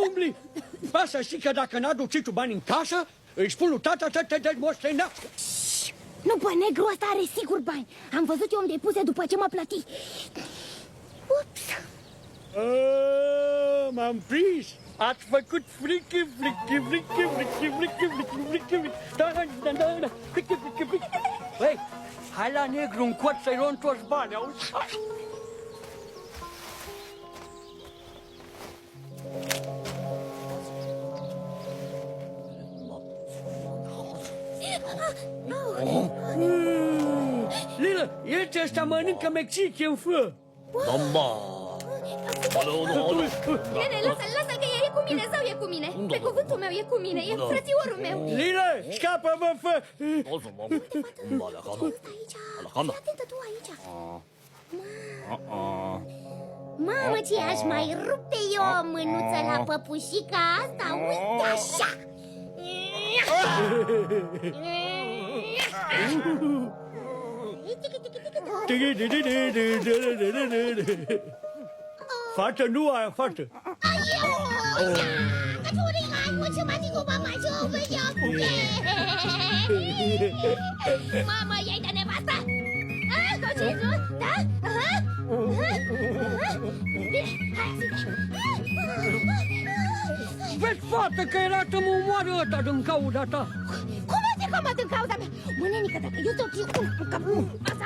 umbli? Ba să știi că dacă n-aduci tu bani în casă, îi spun lui tata să te demoștenească. Nu, bă, negru ăsta are sigur bani. Am văzut eu unde-i puse după ce m-a plătit. Ups. M-am prins. Ați făcut frică. Băi, hai la negru în cot să-i luăm toți bani, auzi? Lilă, el ce ăsta mănâncă Mexican fă. Nene, lasă că e cu mine sau e cu mine. Pe cuvântul meu e cu mine, e frățiorul meu. Lilă, scapă-mă, fă! Fii atentă tu aici. Mamă, ce aș mai rupe eu o mânuță la păpușica asta. Uite așa. Fată, nu aia, fată. Mama, e-ai de nevasta? Ce da? Bine, hai să Vezi, fată, că era să mă omoară ăsta din cauza ta. Cum te comod în cauza mea? Mă, nenică, dacă eu tot fiu în capul asta,